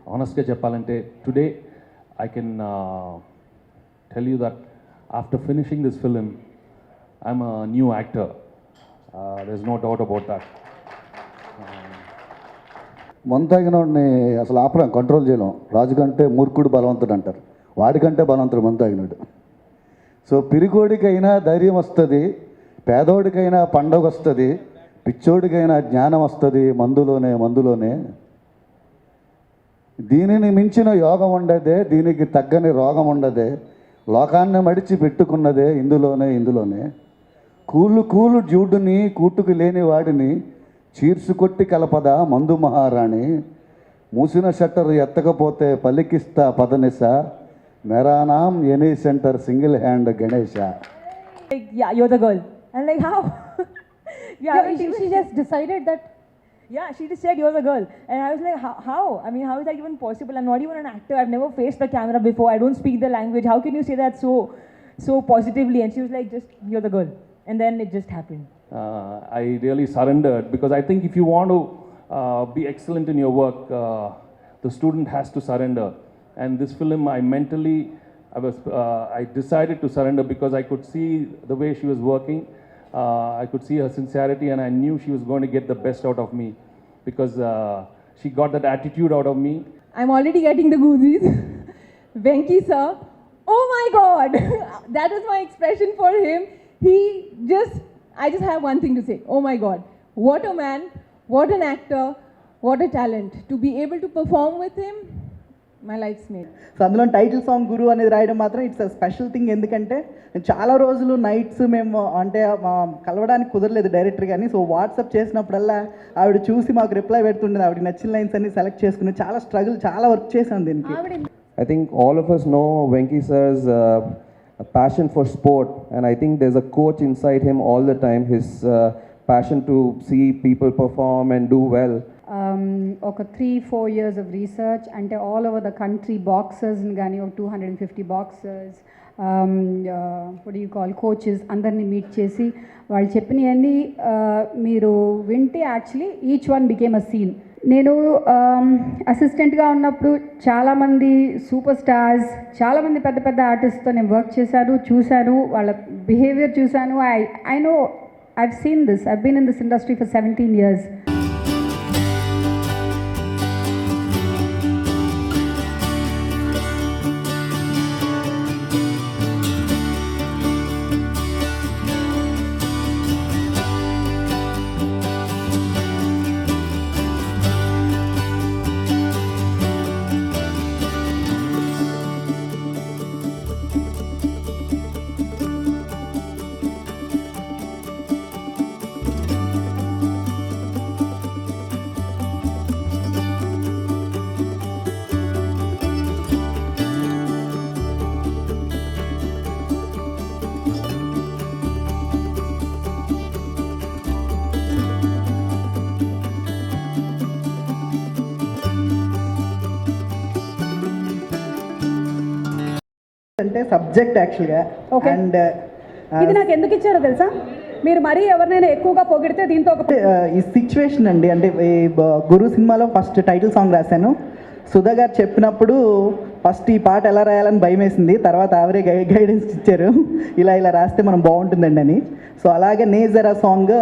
Honestly చెప్పాలంటే today I can tell you that after finishing this film I'm a new actor. There's no doubt about that. మంతాగినోడిని అసలు ఆపలేం, control చేయలేం. రాజు కంటే మూర్ఖుడు బలవంతుడు అంటారు, వాడికంటే బలవంతుడు మంతాగినోడు. సో పిరికోడికైనా ధైర్యం వస్తుంది, పేదోడికైనా పండగ వస్తుంది, పిచ్చోడికైనా జ్ఞానం వస్తుంది మందులోనే. దీనిని మించిన యోగం ఉండదే, దీనికి తగ్గని రోగం ఉండదే, లోకాన్ని మడిచి పెట్టుకున్నదే ఇందులోనే. కూలు జూడుని కూటుకు లేని వాడిని చీర్చుకొట్టి కలపద మందు మహారాణి. మూసిన షట్టర్ ఎత్తకపోతే పలికిస్తా పదనిస, మేరా నామ్ any centre single hand Ganesha. Like, yeah, you're the girl. And like, how? Yeah, she just decided that. Yeah, she just said you're the girl. And I was like, how? I mean, how is that even possible? I'm not even an actor. I've never faced the camera before. I don't speak the language. How can you say that so positively? And she was like, just, you're the girl. And then it just happened. I really surrendered because I think if you want to be excellent in your work, the student has to surrender. And this film, I decided to surrender because I could see the way she was working. I could see her sincerity, and I knew she was going to get the best out of me because she got that attitude out of me. I'm already getting the goosies. Venki sir, oh my God, that is my expression for him. I just have one thing to say. Oh my God, what a man, what an actor, what a talent. To be able to perform with him, my life's made. So అందులో title song గురు అనేది రాయడం మాత్రం it's a special thing. ఎందుకంటే చాలా రోజులు nights మేము అంటే కలవడానికి కుదరలేదు డైరెక్టర్ కానీ. సో వాట్సాప్ చేసినప్పుడల్లా ఆవిడ చూసి మాకు రిప్లై పెడుతుండేది. ఆవిడ నచ్చిన లైన్స్ అన్ని సెలెక్ట్ చేసుకుని చాలా స్ట్రగుల్, చాలా వర్క్ చేశాను దీనికి. I think all of us know Venki sir's passion for sport, and I think there's a coach inside him all the time. His passion to see people perform and do well. ఒక 3-4 years of research అంటే all over the country బాక్సర్స్ని కానీ ఒక 250 boxers what you call coaches అందరినీ meet చేసి వాళ్ళు చెప్పినవన్నీ మీరు వింటే actually each one became a scene. నేను అసిస్టెంట్గా ఉన్నప్పుడు చాలామంది సూపర్ స్టార్స్, చాలామంది పెద్ద పెద్ద ఆర్టిస్ట్తో నేను వర్క్ చేశాను, చూశాను, వాళ్ళ బిహేవియర్ చూశాను. I know, I've seen this, I've been in this industry for 17 years. అంటే సబ్జెక్ట్ యాక్చువల్గా. Okay. అండ్ ఇది నాకు ఎందుకు ఇచ్చారో తెలుసా? మీరు మరీ ఎవరినైనా ఎక్కువగా పొగిడితే దీంతో ఒక ఈ సిచ్యువేషన్ అండి. అంటే ఈ గురు సినిమాలో ఫస్ట్ టైటిల్ సాంగ్ రాశాను. సుధా గారు చెప్పినప్పుడు ఫస్ట్ ఈ పాట ఎలా రాయాలని భయం వేసింది, తర్వాత ఆవిరే గైడెన్స్ ఇచ్చారు, ఇలా రాస్తే మనం బాగుంటుందండి అని. సో అలాగే నేజరా సాంగ్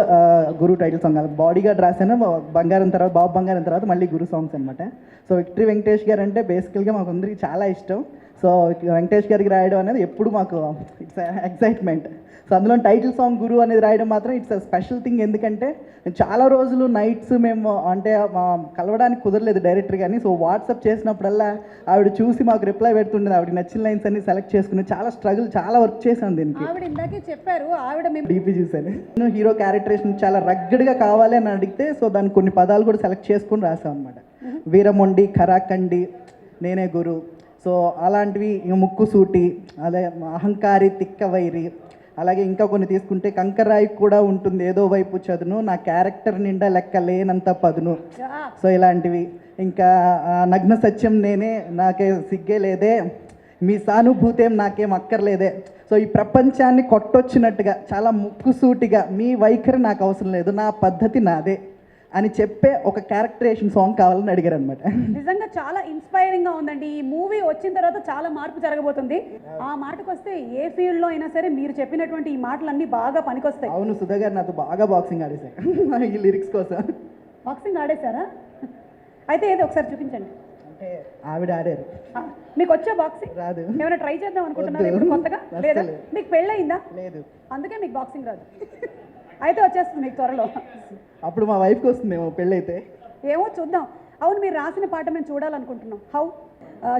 గురు టైటిల్ సాంగ్, బాడీ గార్డ్ రాశాను. బంగారం తర్వాత బాబు బంగారం తర్వాత మళ్ళీ గురు సాంగ్స్ అనమాట. సో విక్టరీ వెంకటేష్ గారు అంటే బేసికల్గా మాకు అందరికీ చాలా ఇష్టం. సో వెంకటేష్ గారికి రాయడం అనేది ఎప్పుడు మాకు ఇట్స్ ఎక్సైట్మెంట్. సో అందులో టైటిల్ సాంగ్ గురు అనేది రాయడం మాత్రం ఇట్స్ అ స్పెషల్ థింగ్. ఎందుకంటే చాలా రోజులు నైట్స్ మేము అంటే కలవడానికి కుదరలేదు డైరెక్టర్ కానీ. సో వాట్సాప్ చేసినప్పుడల్లా ఆవిడ చూసి మాకు రిప్లై పెడుతుండేది. ఆవిడ నచ్చిన లైన్స్ అన్ని సెలెక్ట్ చేసుకుని చాలా స్ట్రగుల్, చాలా వర్క్ చేశాను దీనికి. ఆవిడ ఇందాకే చెప్పారు, ఆవిడ డీపీ చూశాను. నేను హీరో క్యారెక్టరేషన్ చాలా రగ్గడ్గా కావాలి అని అడిగితే సో దానికి కొన్ని పదాలు కూడా సెలెక్ట్ చేసుకుని రాసాం అనమాట. వీరమొండి, ఖరాకండి, నేనే గురు, సో అలాంటివి. ముక్కు సూటి, అదే అహంకారి, తిక్క వైరి, అలాగే ఇంకా కొన్ని తీసుకుంటే కంకరాయి కూడా ఉంటుంది ఏదో వైపు చదును, నా క్యారెక్టర్ నిండా లెక్క లేనంత పదును, సో ఇలాంటివి. ఇంకా నగ్న సత్యం నేనే, నాకే సిగ్గే లేదే, మీ సానుభూతేం నాకేం అక్కర్లేదే. సో ఈ ప్రపంచాన్ని కొట్టొచ్చినట్టుగా చాలా ముక్కుసూటిగా, మీ వైఖరి నాకు అవసరం లేదు, నా పద్ధతి నాదే, అని చెప్పే ఒక క్యారెక్టరేషన్ సాంగ్ కావాలని అడిగారు అనమాట. నిజంగా చాలా ఇన్స్పైరింగ్గా ఉందండి. ఈ మూవీ వచ్చిన తర్వాత చాలా మార్పు జరగబోతుంది. ఆ మాటకు వస్తే ఏ ఫీల్డ్లో అయినా సరే మీరు చెప్పినటువంటి ఈ మాటలన్నీ బాగా పనికొస్తాయి. అవును, సుధా గారు నాతో బాగా బాక్సింగ్ ఆడేశారు ఈ లిరిక్స్ కోసం. బాక్సింగ్ ఆడేశారా? అయితే ఏదో ఒకసారి చూపించండి. అంటే ఆవిడ ఆడారు. మీకు వచ్చా బాక్సింగ్? రాదు. ఏమైనా ట్రై చేద్దాం అనుకుంటున్నారా వద్దు. ఇప్పుడు కొత్తగా? లేదా అస్సలు. మీకు పెళ్ళయిందా? లేదు. అందుకే మీకు బాక్సింగ్ రాదు. అయితే వచ్చేస్తుంది మీకు త్వరలో. అప్పుడు మా వైఫ్కి వస్తుందేమో పెళ్ళైతే. ఏమో చూద్దాం. అవును, మీరు రాసిన పాట మేము చూడాలనుకుంటున్నాం. హౌ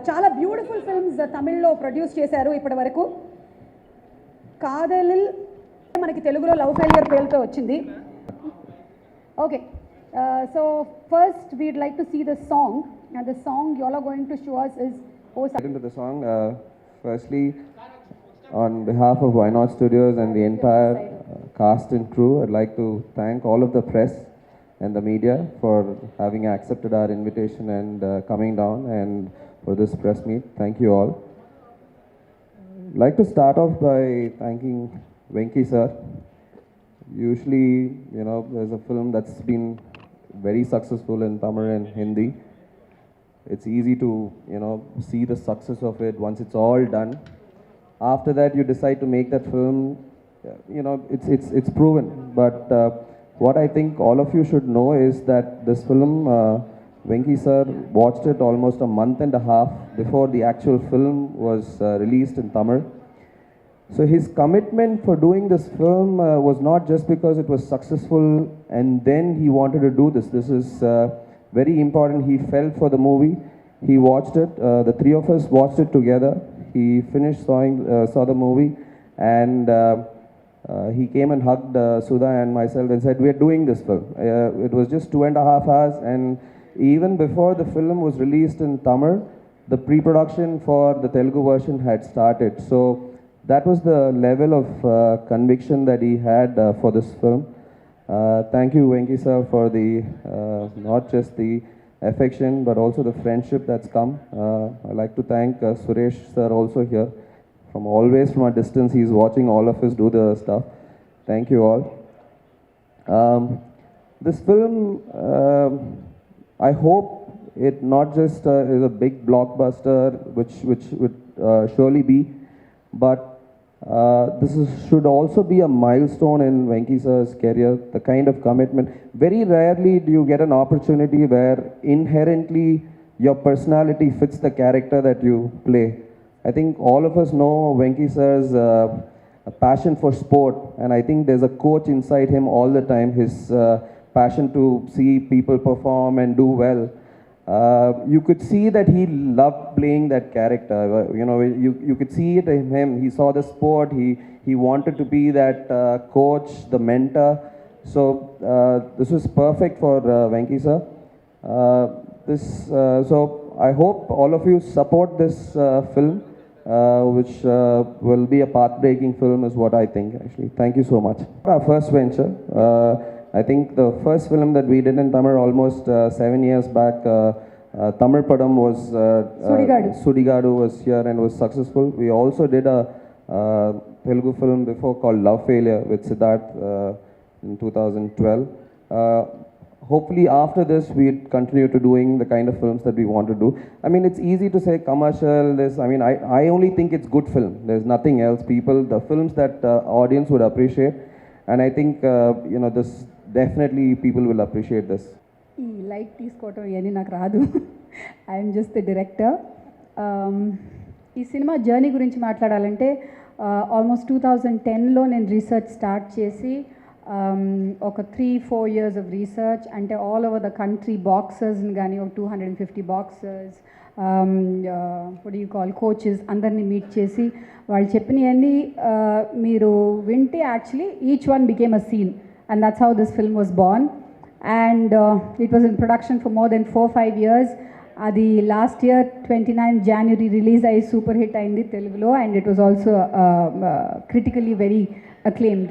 చాలా బ్యూటిఫుల్ ఫిల్మ్స్ తమిళ్లో ప్రొడ్యూస్ చేశారు ఇప్పటి వరకు. కాదలిల్ మనకి తెలుగులో లవ్ ఫెయిలియర్ పేరుతో వచ్చింది. Okay, so first we'd like to see the song, and the song you all are going to show us is Get into the song. Firstly, on behalf of Why Not Studios and the entire cast and crew, I'd like to thank all of the press and the media for having accepted our invitation and coming down and for this press meet. Thank you all. I'd like to start off by thanking Venki sir. Usually, there's a film that's been very successful in Tamil and Hindi. It's easy to, see the success of it once it's all done. After that, you decide to make that film. It's proven. But what I think all of you should know is that this film, Venki sir watched it almost a month and a half before the actual film was released in Tamil. So his commitment for doing this film was not just because it was successful and then he wanted to do this. This is very important. He felt for the movie. He watched it. The three of us watched it together. He finished saw the movie, and he came and hugged Sudha and myself and said, "We are doing this film." It was just 2.5 hours, and even before the film was released in Tamil, the pre-production for the Telugu version had started. So that was the level of conviction that he had for this film. Thank you, Venki sir, for the not just the affection but also the friendship that's come. I'd like to thank Suresh sir also here. From a distance, he's watching all of us do the stuff. Thank you all. This film, I hope it not just is a big blockbuster, which would surely be, but should also be a milestone in Venki sir's career, the kind of commitment. Very rarely do you get an opportunity where inherently your personality fits the character that you play. I think all of us know Venki sir's passion for sport, and I think there's a coach inside him all the time, his passion to see people perform and do well. You could see that he loved playing that character. You could see it in him. He saw the sport. He wanted to be that coach, the mentor. So this was perfect for Venki sir. So I hope all of you support this film, which will be a path-breaking film, is what I think. Actually, thank you so much. Our first venture. I think the first film that we did in Tamil almost 7 years back, Tamil Padam was, Sudigadu was here and was successful. We also did a Telugu film before called Love Failure with Siddharth in 2012. Hopefully after this we'd continue to doing the kind of films that we want to do. I mean, it's easy to say commercial, I only think it's good film. There's nothing else. The films that audience would appreciate. And I think, this definitely people will appreciate this. ఈ like తీసుకోవటం ఇవన్నీ నాకు రాదు. I'm just the director. ఈ cinema journey గురించి మాట్లాడాలంటే almost 2010లో నేను research start చేసి ఒక 3-4 years ఆఫ్ రీసెర్చ్, అంటే ఆల్ ఓవర్ ద కంట్రీ బాక్సర్స్ని కానీ ఒక 250 boxers, what you call coaches అందరినీ మీట్ చేసి వాళ్ళు చెప్పినవన్నీ మీరు వింటే actually each one became a scene, and that's how this film was born. And it was in production for more than 4-5 years. అది లాస్ట్ ఇయర్ 29 January రిలీజ్ అయ్యి super hit అయింది తెలుగులో, and it was also critically very acclaimed.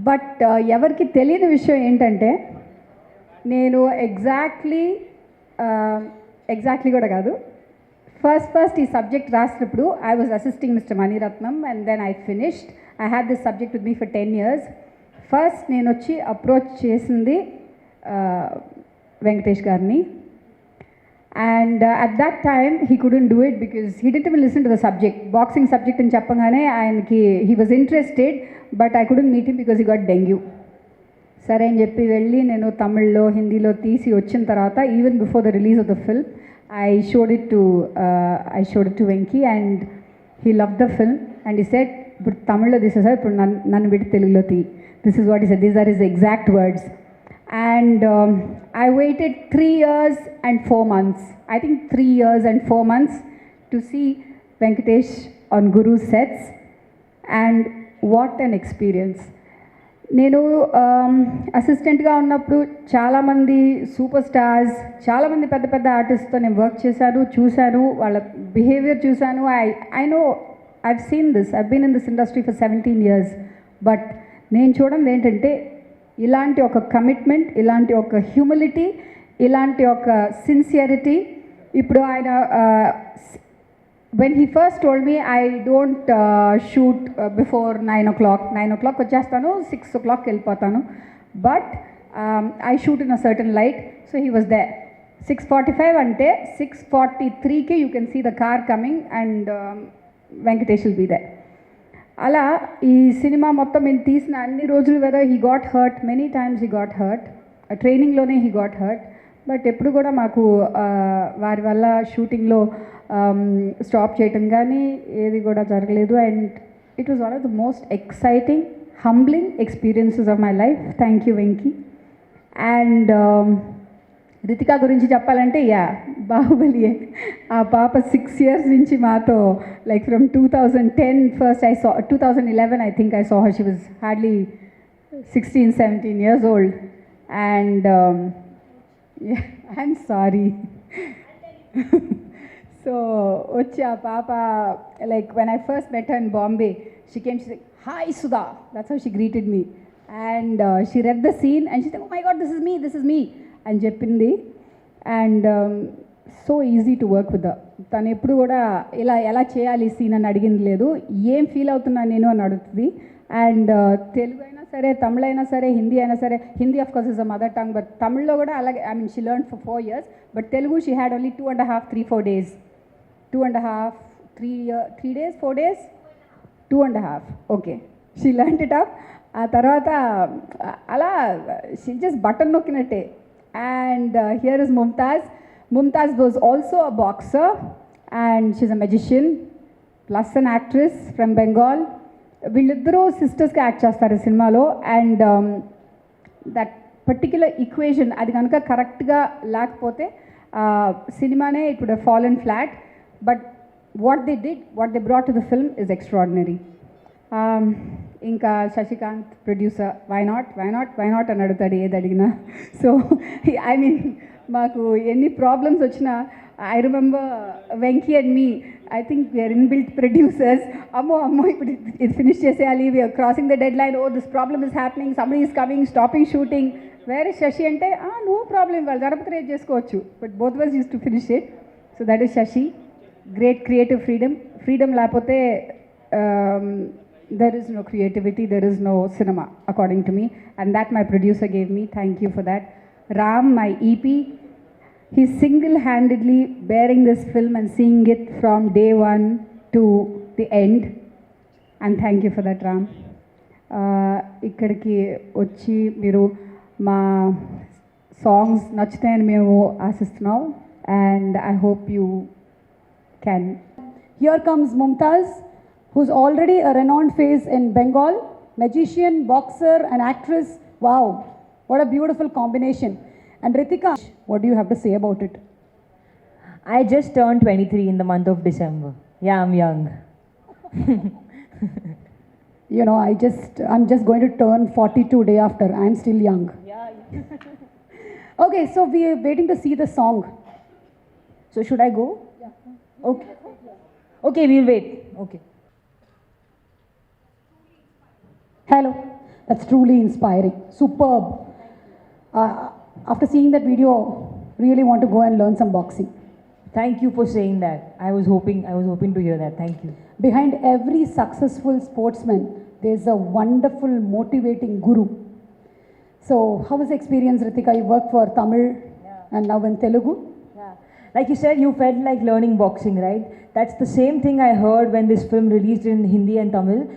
But ఎవరికి తెలియని విషయం ఏంటంటే, నేను exactly కూడా కాదు, ఫస్ట్ ఈ సబ్జెక్ట్ రాసినప్పుడు I was assisting Mr Maniratnam, and then I finished. I had this subject with me for 10 years. First నేను వచ్చి అప్రోచ్ చేసింది వెంకటేష్ గారిని. And at that time, he couldn't do it because he didn't even listen to the subject. Boxing subject in చెప్పగానే ఆయనకి he was interested, but I couldn't meet him because he got dengue. సరే అని చెప్పి వెళ్ళి నేను తమిళ్లో హిందీలో తీసి వచ్చిన తర్వాత, even before the release of the film, I showed it to Venki and he loved the film and he said, ఇప్పుడు తమిళ్లో తీసేసా, ఇప్పుడు నన్ను పెట్టి తెలుగులో తీ. This is what he said. These are his exact words. And I waited 3 years and 4 months. I think 3 years and 4 months to see Venkatesh on Guru's sets. And what an experience. నేను అసిస్టెంట్గా ఉన్నప్పుడు చాలామంది super stars, చాలామంది పెద్ద పెద్ద ఆర్టిస్ట్తో నేను work చేశాను, చూశాను, వాళ్ళ బిహేవియర్ చూశాను. I know, I've seen this, I've been in this industry for 17 years. But నేను చూడండి ఏంటంటే, ఇలాంటి ఒక కమిట్మెంట్, ఇలాంటి ఒక హ్యూమిలిటీ, ఇలాంటి ఒక సిన్సియరిటీ. ఇప్పుడు ఆయన when he first told me, I don't shoot before 9 o'clock. 9 o'clock వచ్చేస్తాను, 6 o'clock వెళ్ళిపోతాను. But I shoot in a certain light, so he was there. 6:45 అంటే 6:43కి you can see the car coming and Venkatesh will be there. అలా ఈ cinema మొత్తం నేను తీసిన అన్ని రోజులు, whether he got hurt, many times he got hurt, ట్రైనింగ్లోనే he got hurt, but ఎప్పుడు కూడా మాకు వారి వల్ల షూటింగ్లో స్టాప్ చేయటం కానీ ఏది కూడా జరగలేదు. And it was one of the most exciting, humbling experiences of my life. Thank you Venky. And Ritika గురించి చెప్పాలంటే, బాహుబలియే. ఆ పాప 6 years నుంచి మాతో, like from 2010 first I saw, 2011 I think I saw her. She was hardly 16-17 years old. And I'm sorry. So వచ్చి ఆ పాప, like when I first met her in Bombay, she came, she said, "Hi Sudha." That's how she greeted me. And she read the scene and she said, "Oh my God, this is me." అని చెప్పింది. And so easy to work with. తను ఎప్పుడు కూడా ఎలా చేయాలి scene అని అడిగింది లేదు, ఏం ఫీల్ అవుతున్నాను నేను అని అడుగుతుంది. అండ్ తెలుగు అయినా సరే, తమిళ అయినా సరే, హిందీ అయినా సరే, Hindi of course is a mother tongue, but తమిళ్లో కూడా అలాగే, I mean she learn for 4 years, but Telugu she had only 2.5, 3-4 days. 2.5, 3 days, 4 days, 2.5. Okay, she learn it up. ఆ తర్వాత అలా షీ జస్ట్ బటన్ నొక్కినట్టే. And here is Mumtaz. Mumtaz was also a boxer and she's a magician plus an actress from Bengal. వీళ్ళిద్దరూ సిస్టర్స్గా act చేస్తారు ఈ సినిమాలో. And that particular equation అది కనుక కరెక్ట్గా లేకపోతే సినిమానే it would have fallen flat. But what they did, what they brought to the film is extraordinary. ఇంకా శశికాంత్ ప్రొడ్యూసర్, వై నాట్ అని అడుగుతాడు ఏది అడిగినా. సో ఐ మీన్ మాకు ఎన్ని ప్రాబ్లమ్స్ వచ్చినా, I remember Venky and me, I think we're inbuilt producers. అమ్మో ఇప్పుడు ఇది ఫినిష్ చేసేయాలి, we're crossing the deadline, oh this problem is happening, somebody is coming, stopping shooting. వేరే శశి అంటే నో ప్రాబ్లం, వాళ్ళు జరపతి రేట్ చేసుకోవచ్చు, but both was use to finish it. So that is Sashi. Great creative freedom లేకపోతే there is no creativity, there is no cinema, according to me, and that my producer gave me. Thank you for that. Ram, my EP, he's single-handedly bearing this film and seeing it from day one to the end, and thank you for that, Ram. ఇక్కడికి వచ్చి మీరు మా songs నచ్చుతాయని మేము ఆశిస్తున్నాం, and I hope you can. Here comes Mumtaz, who's already a renowned face in Bengal, magician, boxer and actress. Wow, what a beautiful combination. And Ritika, what do you have to say about it? I just turned 23 in the month of December. Yeah, I'm young. You know, I'm just going to turn 42 day after. I'm still young. Yeah. Okay, so we are waiting to see the song. So should I go? Yeah. Okay, we'll wait. Okay. Hello, that's truly inspiring. Superb. After seeing that video, really want to go and learn some boxing. Thank you for saying that. I was hoping to hear that. Thank you. Behind every successful sportsman, there's a wonderful, motivating guru. So, how was the experience, Ritika? You worked for Tamil and now in Telugu. Yeah. Like you said, you felt like learning boxing, right? That's the same thing I heard when this film released in Hindi and Tamil.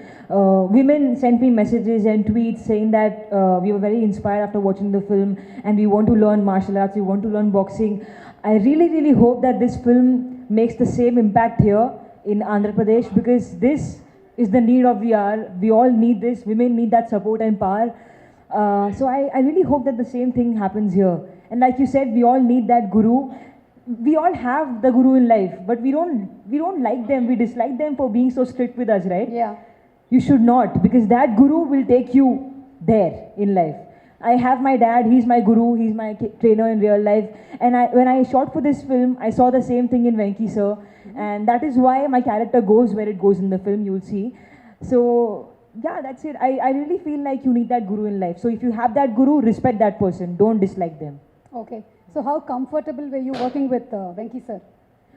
Women sent me messages and tweets saying that we were very inspired after watching the film and we want to learn martial arts, we want to learn boxing. I really, really hope that this film makes the same impact here in Andhra Pradesh, because this is the need of the hour. We all need this. Women need that support and power. So I really hope that the same thing happens here. And like you said, we all need that guru. We all have the guru in life, but we don't like them. We dislike them for being so strict with us, right? Yeah. You should not, because that guru will take you there in life. I have my dad, he's my guru, he's my trainer in real life. And when I shot for this film, I saw the same thing in Venki sir. And that is why my character goes where it goes in the film, you'll see. So, yeah, that's it. I really feel like you need that guru in life. So if you have that guru, respect that person. Don't dislike them. Okay. So, how comfortable were you working with Venki sir?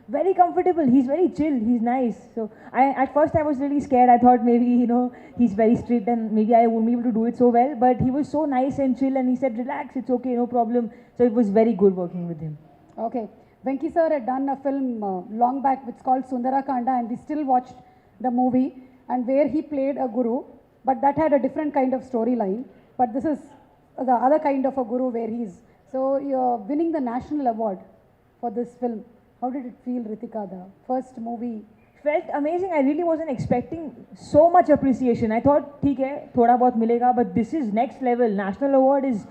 Very comfortable. He's very chill. He's nice. So at first I was really scared. I thought maybe, he's very strict and maybe I won't be able to do it so well. But he was so nice and chill and he said, relax, it's okay, no problem. So it was very good working with him. Okay. Venki sir had done a film long back which is called Sundarakanda, and we still watched the movie, and where he played a guru, but that had a different kind of storyline. But this is the other kind of a guru where he's... So you're winning the national award for this film. How did it feel, Ritika, the first movie? Felt amazing. I really wasn't expecting so much appreciation. I thought, theek hai, thoda bahut milega, but this is next level. National award is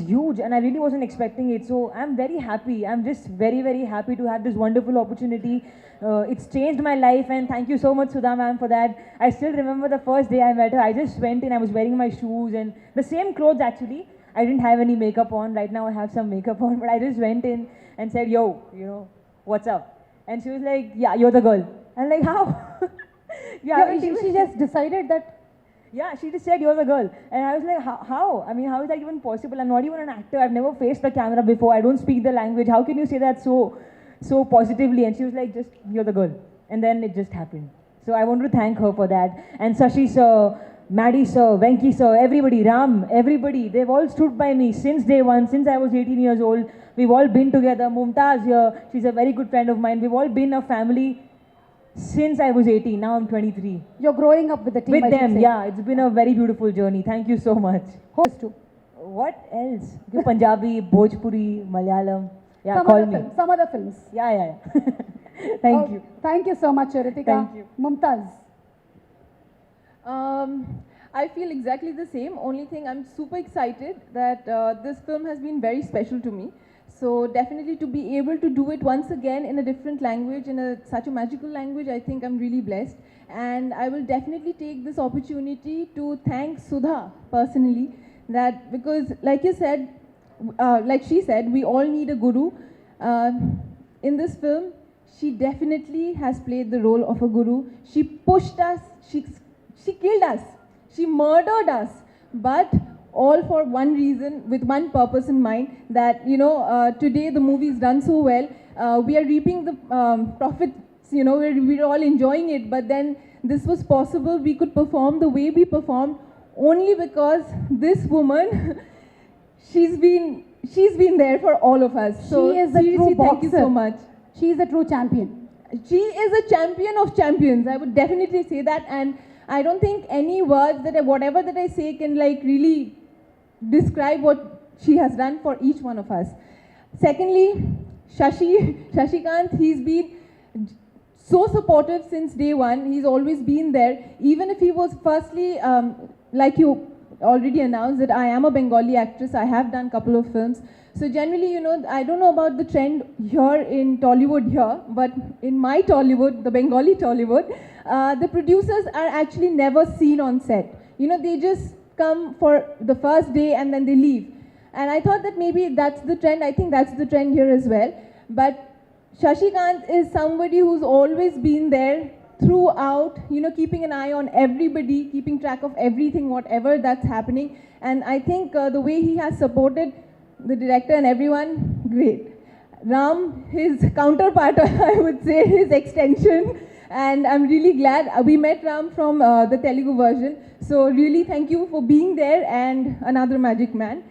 huge, and I really wasn't expecting it. So I'm very happy. I'm just very, very happy to have this wonderful opportunity. It's changed my life, and thank you so much, Sudha ma'am, for that. I still remember the first day I met her. I just went in, I was wearing my shoes and the same clothes actually. I didn't have any makeup on. Right now I have some makeup on, but I just went in and said, yo, what's up? And she was like, yeah, you're the girl. I'm like, how? She just decided that... Yeah, she just said, you're the girl. And I was like, how? I mean, how is that even possible? I'm not even an actor. I've never faced the camera before. I don't speak the language. How can you say that so positively? And she was like, just, you're the girl. And then it just happened. So I want to thank her for that. And Sashi sir, Maddie sir, Venki sir, everybody, Ram, everybody, they've all stood by me since day one, since I was 18 years old. We've all been together. Mumtaz here, she's a very good friend of mine. We've all been a family since I was 18. Now I'm 23. You're growing up with the team, With I should them, say. yeah. It's been a very beautiful journey. Thank you so much. Host too. What else? Punjabi, Bhojpuri, Malayalam. Yeah, Some call other me. films. Some other films. Yeah. Thank you. Thank you so much, Ritika. Thank you. Mumtaz. I feel exactly the same. Only thing, I'm super excited that this film has been very special to me. So definitely to be able to do it once again in a different language, in such a magical language, I think I'm really blessed. And I will definitely take this opportunity to thank Sudha personally, that because like you said, like she said, we all need a guru. In this film, she definitely has played the role of a guru. She pushed us, she killed us, she murdered us, but all for one reason, with one purpose in mind, that, today the movie is done so well, we are reaping the profits, we're all enjoying it, but then this was possible, we could perform the way we performed only because this woman, she's been there for all of us. So She is a true seriously, thank you boxer. so much. She is a true champion. She is a champion of champions. I would definitely say that, and I don't think any words whatever that I say can really describe what she has done for each one of us. Secondly, Shashikant, he's been so supportive since day one. He's always been there, even if he was firstly, like you already announced, that I am a Bengali actress. I have done a couple of films. So generally, I don't know about the trend here in Tollywood here, but in my Tollywood, the Bengali Tollywood, the producers are actually never seen on set. They just come for the first day and then they leave. And I thought that maybe that's the trend. I think that's the trend here as well. But Shashikant is somebody who's always been there throughout, keeping an eye on everybody, keeping track of everything, whatever that's happening. And I think the way he has supported the director and everyone, great. Ram, his counterpart, I would say, his extension, and I'm really glad we met Ram from the Telugu version. So really thank you for being there, and another magic man.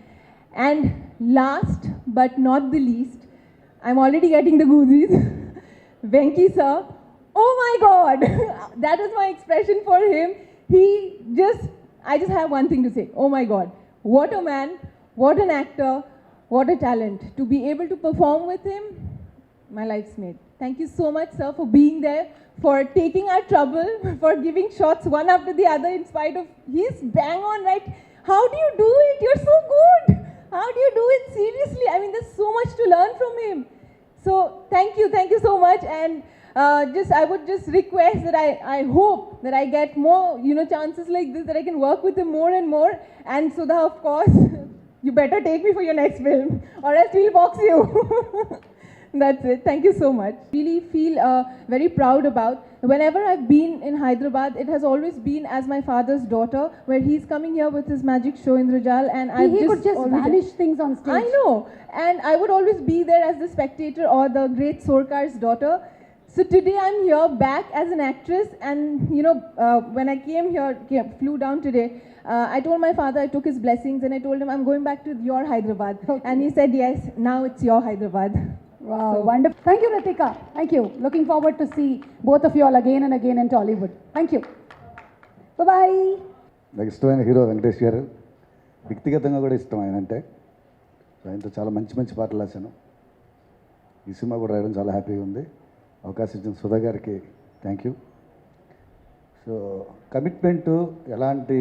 And last but not the least, I'm already getting the goosies. Venki sir, oh my God, that is my expression for him. I just have one thing to say. Oh my God, what a man, what an actor, what a talent. To be able to perform with him, my life's made. Thank you so much, sir, for being there, for taking our trouble, for giving shots one after the other in spite of he's bang on, right? How do you do it? You're so good. How do you do it? Seriously, I mean, there's so much to learn from him. So thank you so much. And I would just request that I hope that I get more, chances like this, that I can work with him more and more. And Sudha, of course, you better take me for your next film, or else we'll box you. That's it. Thank you so much. Really feel very proud about. Whenever I've been in Hyderabad, it has always been as my father's daughter, where he's coming here with his magic show Indrajal, and He could just vanish things on stage. I know, and I would always be there as the spectator or the great Sorkar's daughter. So today I'm here back as an actress, and when I flew down today, I told my father, I took his blessings, and I told him I'm going back to your Hyderabad, and he said yes, now it's your Hyderabad. Wow, wonderful. Thank you, Ritika. Thank you. Looking forward to see both of you all again and again in Tollywood. Thank you. Bye-bye. నాకు ఇష్టమైన hero Venkatesh గారు. వ్యక్తిగతంగా కూడా ఇష్టం ఆయన అంటే. ఆయనతో చాలా మంచి మంచి పాటలు రాశాను. ఈ సినిమా కూడా రాయడం చాలా హ్యాపీగా ఉంది. అవకాశం ఇచ్చిన సుధా గారికి థ్యాంక్ యూ. సో ఎలాంటి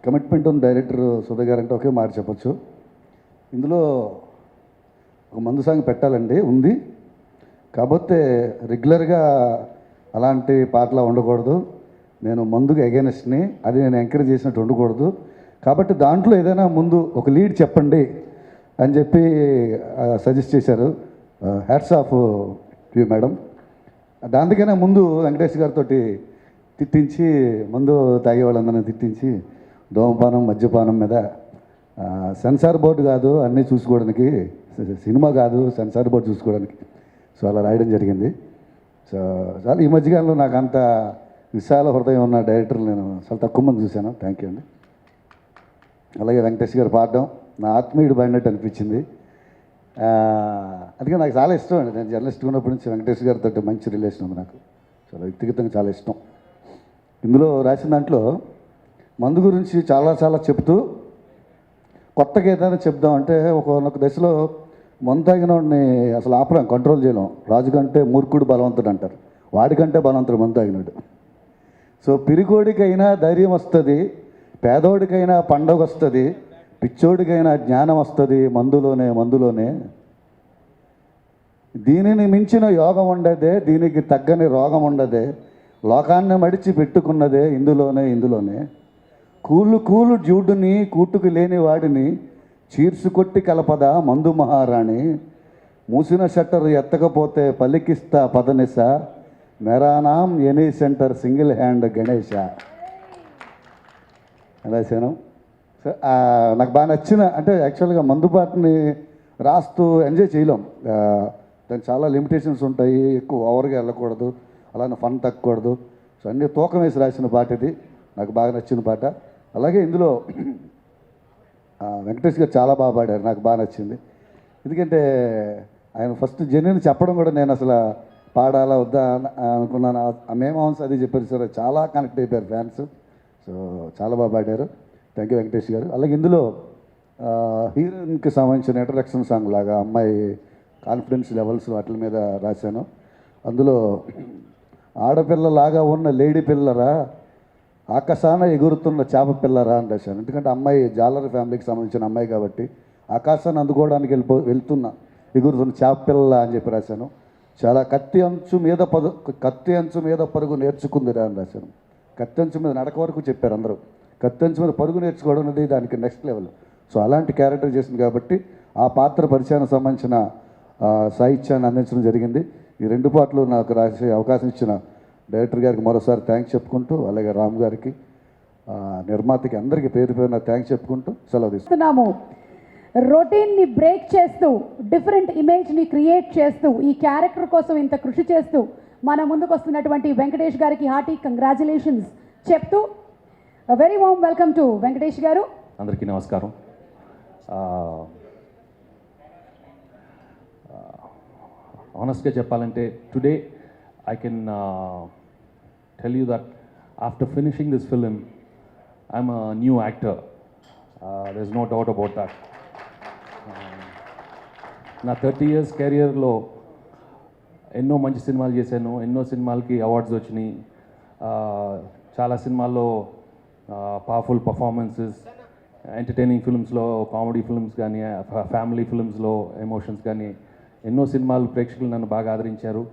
కమిట్మెంట్ ఉన్న డైరెక్టర్ సుధా గారు అంటే ఒకే మాట చెప్పొచ్చు. ఇందులో ఒక మందు సాంగ్ పెట్టాలండి ఉంది, కాకపోతే రెగ్యులర్గా అలాంటి పాటలా ఉండకూడదు. నేను మందుకు అగైనెస్ట్ని, అది నేను ఎంకరేజ్ చేసినట్టు ఉండకూడదు. కాబట్టి దాంట్లో ఏదైనా ముందు ఒక లీడ్ చెప్పండి అని చెప్పి సజెస్ట్ చేశారు. Hats off you madam. దానికైనా ముందు వెంకటేష్ గారితో తిట్టించి, మందు తాగే వాళ్ళందరినీ తిట్టించి ధూమపానం మద్యపానం మీద సెన్సార్ బోర్డు కాదు అన్నీ చూసుకోవడానికి, సినిమా కాదు సెన్సార్ బోర్డు చూసుకోవడానికి. సో అలా రాయడం జరిగింది. సో చాలా ఈ మధ్యకాలంలో నాకు అంత విశాల హృదయం ఉన్న డైరెక్టర్లు నేను చాలా తక్కువ మంది చూశాను. థ్యాంక్ యూ అండి. అలాగే వెంకటేష్ గారు పాడడం నా ఆత్మీయుడు పాడినట్టు అనిపించింది. అందుకే నాకు చాలా ఇష్టం అండి. నేను జర్నలిస్ట్ ఉన్నప్పటి నుంచి వెంకటేష్ గారితో మంచి రిలేషన్ ఉంది నాకు. చాలా వ్యక్తిగతంగా చాలా ఇష్టం. ఇందులో రాసిన దాంట్లో మందు గురించి చాలా చెప్తూ కొత్తగా ఏదైనా చెప్దామంటే ఒక దశలో మందు తాగిన వాడిని అసలు ఆపలేం, కంట్రోల్ చేయలేం. రాజు కంటే మూర్ఖుడు బలవంతుడు అంటారు, వాడికంటే బలవంతుడు మందు తాగినాడు. సో పిరికోడికైనా ధైర్యం వస్తుంది, పేదోడికైనా పండగ వస్తుంది, పిచ్చోడికైనా జ్ఞానం వస్తుంది మందులోనే. దీనిని మించిన యోగం ఉండదే, దీనికి తగ్గని రోగం ఉండదే, లోకాన్ని మడిచి పెట్టుకున్నదే ఇందులోనే. కూలు జూడుని కూటుకు లేని వాడిని చీర్చుకొట్టి కలపద మందు మహారాణి. మూసిన షట్టర్ ఎత్తకపోతే పలికిస్తా పదనిస, మెరానాం any centre single hand Ganesha రాశాను. సో నాకు బాగా నచ్చిన అంటే యాక్చువల్గా మందుబాటుని రాస్తూ ఎంజాయ్ చేయలేం. దానికి చాలా లిమిటేషన్స్ ఉంటాయి, ఎక్కువ ఓవర్గా వెళ్ళకూడదు, అలానే ఫన్ తగ్గకూడదు. సో అన్నీ తూకం వేసి రాసిన పాట ఇది, నాకు బాగా నచ్చిన పాట. అలాగే ఇందులో వెంకటేష్ గారు చాలా బాగా పాడారు, నాకు బాగా నచ్చింది. ఎందుకంటే ఆయన ఫస్ట్ జెన్యున్ చెప్పడం కూడా నేను అసలు పాడాలా వద్దా అనుకున్నాను. ఆ మేమాన్స్ అది చెప్పారు సార్, చాలా కనెక్ట్ అయిపోయారు ఫ్యాన్స్. సో చాలా బాగా పాడారు. థ్యాంక్ యూ వెంకటేష్ గారు. అలాగే ఇందులో హీరోయిన్కి సంబంధించిన ఇంట్రడక్షన్ సాంగ్ లాగా అమ్మాయి కాన్ఫిడెన్స్ లెవెల్స్ వాటి మీద రాశాను. అందులో ఆడపిల్లలాగా ఉన్న లేడీ పిల్లరా, ఆకాశాన ఎగురుతున్న చేప పిల్లరా అని రాశాను. ఎందుకంటే అమ్మాయి జాలర్ ఫ్యామిలీకి సంబంధించిన అమ్మాయి కాబట్టి ఆకాశాన్ని అందుకోవడానికి వెళ్తున్న ఎగురుతున్న చేప పిల్ల అని చెప్పి రాశాను. చాలా కత్తి అంచు మీద పరుగు నేర్చుకుందిరా అని రాశాను. కత్తి అంచు మీద నడక వరకు చెప్పారు అందరూ, కత్తి అంచు మీద పరుగు నేర్చుకోవడం అనేది దానికి నెక్స్ట్ లెవెల్. సో అలాంటి క్యారెక్టర్ చేసింది కాబట్టి ఆ పాత్ర పరిచయానికి సంబంధించిన సాహిత్యాన్ని అందించడం జరిగింది. ఈ రెండు పాటలు నాకు రాసే అవకాశం ఇచ్చిన డైరెక్టర్ గారికి మరోసారి థ్యాంక్స్ చెప్పుకుంటూ, అలాగే రామ్ గారికి, నిర్మాతకి అందరికీ పేరు పేరున థ్యాంక్స్ చెప్పుకుంటూ సెలవు తీసుకున్నాము. రొటీన్ని బ్రేక్ చేస్తూ డిఫరెంట్ ఇమేజ్ని క్రియేట్ చేస్తూ ఈ క్యారెక్టర్ కోసం ఇంత కృషి చేస్తూ మన ముందుకు వస్తున్నటువంటి వెంకటేష్ గారికి హార్టీ కంగ్రాచులేషన్స్ చెప్తూ very warm welcome to Venkatesh గారు. అందరికీ నమస్కారం. ఆనెస్ట్గా చెప్పాలంటే today I can tell you that after finishing this film, I'm a new actor. There's no doubt about that. నా 30 years కెరియర్లో ఎన్నో మంచి సినిమాలు చేశాను, ఎన్నో సినిమాలకి అవార్డ్స్ వచ్చినాయి. చాలా సినిమాల్లో పవర్ఫుల్ పర్ఫార్మెన్సెస్, ఎంటర్టైనింగ్ ఫిల్మ్స్లో, కామెడీ ఫిల్మ్స్ కానీ, ఫ్యామిలీ ఫిల్మ్స్లో ఎమోషన్స్ కానీ ఎన్నో సినిమాలు ప్రేక్షకులు నన్ను బాగా ఆదరించారు.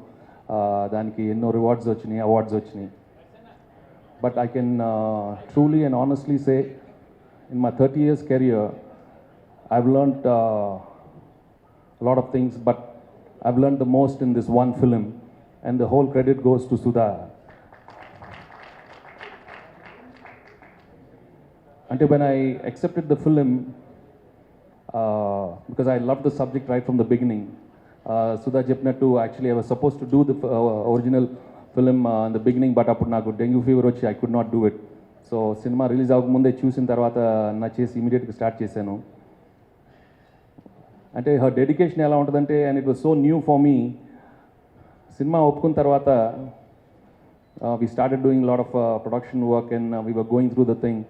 దానికి ఎన్నో రివార్డ్స్ వచ్చినాయి, అవార్డ్స్ వచ్చినాయి. But I can truly and honestly say in my 30 years career, I've learnt a lot of things, but I've learned the most in this one film, and the whole credit goes to Sudha. Until when I accepted the film, because I loved the subject right from the beginning. Sudha చెప్పినట్టు actually I was supposed to do the original film in the beginning, but అప్పుడు నాకు dengue fever వచ్చి I could not do it. So cinema release అవ్వకముందే చూసిన తర్వాత నా చేసి ఇమీడియట్గా స్టార్ట్ చేశాను. అంటే హర్ డెడికేషన్ ఎలా ఉంటుందంటే, and it was so new for me. సినిమా ఒప్పుకున్న తర్వాత we started doing lot of production work and we were going through the thing.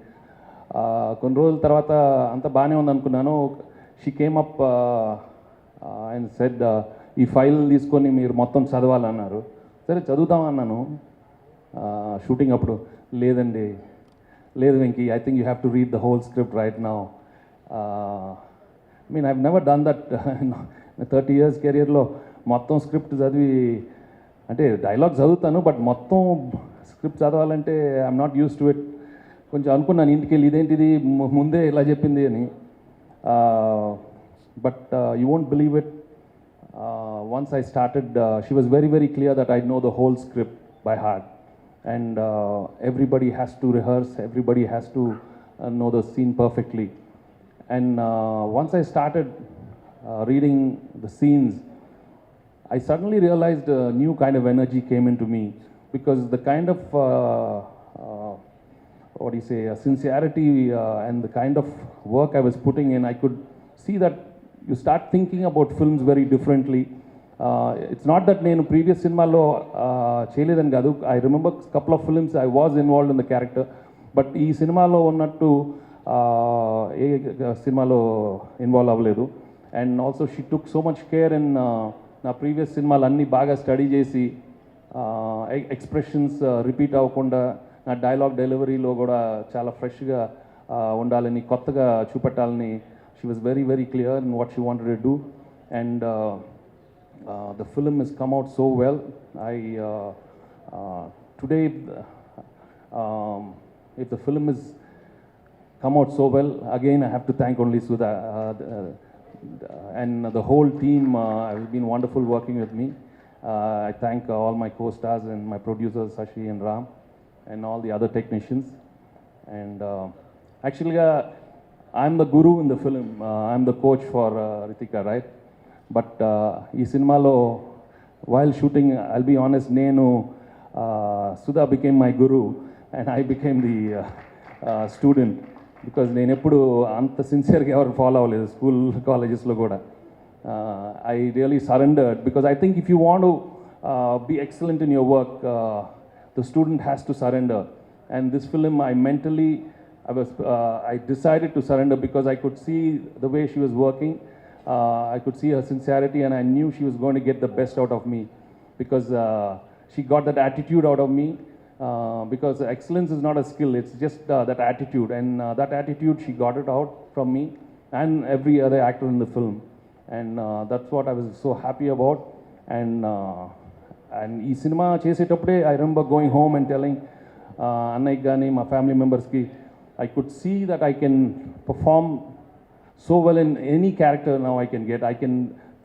కొన్ని రోజుల తర్వాత అంత బాగానే ఉంది అనుకున్నాను. She came up and said, ఈ ఫైల్ తీసుకొని మీరు మొత్తం చదవాలన్నారు. సరే చదువుతామన్నాను షూటింగ్ అప్పుడు. లేదండి, లేదు Venky, I think you have to read the whole script right now. I mean I've never done that. 30 years కెరియర్లో మొత్తం స్క్రిప్ట్ చదివి, అంటే డైలాగ్ చదువుతాను బట్ మొత్తం స్క్రిప్ట్ చదవాలంటే I'm not use to it. కొంచెం అనుకున్నాను ఇంటికి వెళ్ళి, ఇదేంటిది ముందే ఇలా చెప్పింది అని. But you won't believe it, once I started, she was very, very clear that I know the whole script by heart. And everybody has to rehearse, everybody has to know the scene perfectly. And once I started reading the scenes, I suddenly realized a new kind of energy came into me, because the kind of what do you say, sincerity and the kind of work I was putting in, I could see that you start thinking about films very differently. It's not that నేను previous సినిమాలో చేయలేదని కాదు. I remember couple of films I was involved in the character, but ఈ సినిమాలో ఉన్నట్టు ఏ సినిమాలో involve అవ్వలేదు. And also she took so much care in నా ప్రీవియస్ సినిమాలు అన్నీ బాగా స్టడీ చేసి, ఎక్స్ప్రెషన్స్ రిపీట్ అవ్వకుండా, నా డైలాగ్ డెలివరీలో కూడా చాలా ఫ్రెష్గా ఉండాలని, కొత్తగా చూపెట్టాలని. She was very, very clear in what she wanted to do, and the film has come out so well. Today, if the film has come out so well, again I have to thank only Sudha and the whole team. It's been wonderful working with me. I thank all my co-stars and my producers Sashi and Ram and all the other technicians. And actually, I'm the guru in the film. I'm the coach for Ritika, right? But ఈ సినిమాలో while shooting, I'll be honest, నేను Sudha became my guru and I became the student, because నేను ఎప్పుడు అంత సిన్సియర్గా ఎవరు follow అవ్వలేదు school కాలేజెస్లో కూడా. I really surrendered, because I think if you want to be excellent in your work, the student has to surrender. And this film, I decided to surrender because I could see the way she was working. I could see her sincerity, and I knew she was going to get the best out of me, because she got that attitude out of me. Because excellence is not a skill, it's just that attitude, and that attitude she got it out from me and every other actor in the film. And that's what I was so happy about. And ఈ cinema చేసేటప్పుడే I remember going home and telling అన్నయ్యకి కానీ మా family మెంబర్స్కి, I could see that I can perform so well in any character now I can get. I can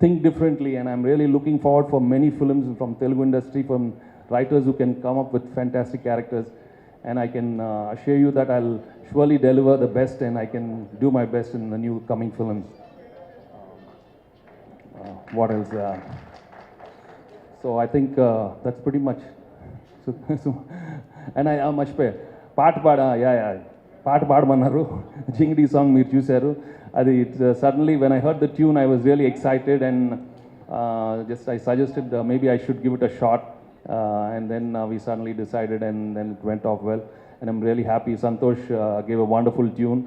think differently, and I'm really looking forward for many films from Telugu industry, from writers who can come up with fantastic characters. And I can assure you that I'll surely deliver the best, and I can do my best in the new coming films. What else? So I think that's pretty much. So and I మర్చిపోయా పాట పాడమన్నారు జింగిడి song మీరు చూశారు అది suddenly when I heard the tune I was really excited and just I suggested maybe I should give it a shot and then we suddenly decided and then it went off well and I'm really happy. Santosh gave a wonderful tune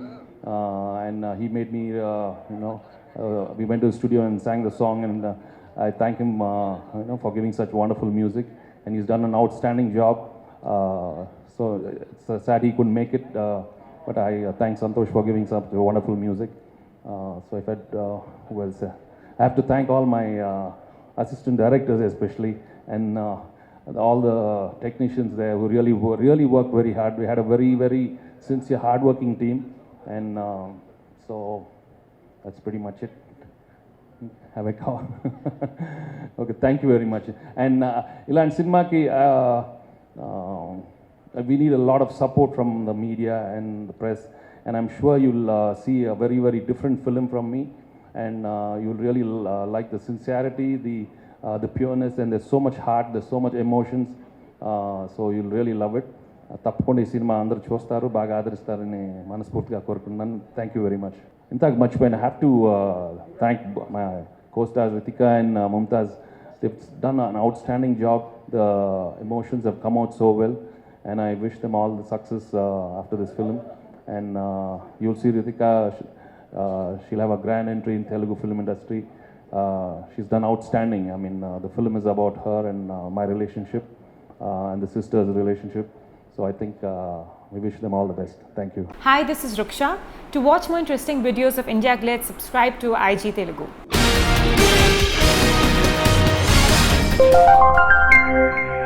and he made me we went to the studio and sang the song and I thank him for giving such wonderful music and he's done an outstanding job. So it's sad he couldn't make it but I thank Santosh for giving such wonderful music. So if I have to thank all my assistant directors especially and all the technicians there who really worked very hard. We had a very, very sincere, hard-working team and so that's pretty much it. Have I covered? Okay, thank you very much. And Ilan Cinema-ki, we need a lot of support from the media and the press and I'm sure you'll see a very, very different film from me. And you'll really like the sincerity, the pureness, and there's so much heart, there's so much emotions, so you'll really love it. తప్పకుండా ఈ cinema అందరూ చూస్తారు బాగా ఆదరిస్తారని మనస్ఫూర్తిగా కోరుకుంటున్నాను. Thank you very much. ఇంతకు మర్చిపోయిన have to thank my co-stars Ritika and Mumtaz. They've done an outstanding job. The emotions have come out so well and I wish them all the success after this film. And you'll see Ritika. She'll have a grand entry in Telugu film industry. She's done outstanding. I mean, the film is about her and my relationship and the sisters' relationship. So I think we wish them all the best. Thank you. Hi, this is Ruksha. To watch more interesting videos of India Glitz, subscribe to IG Telugu.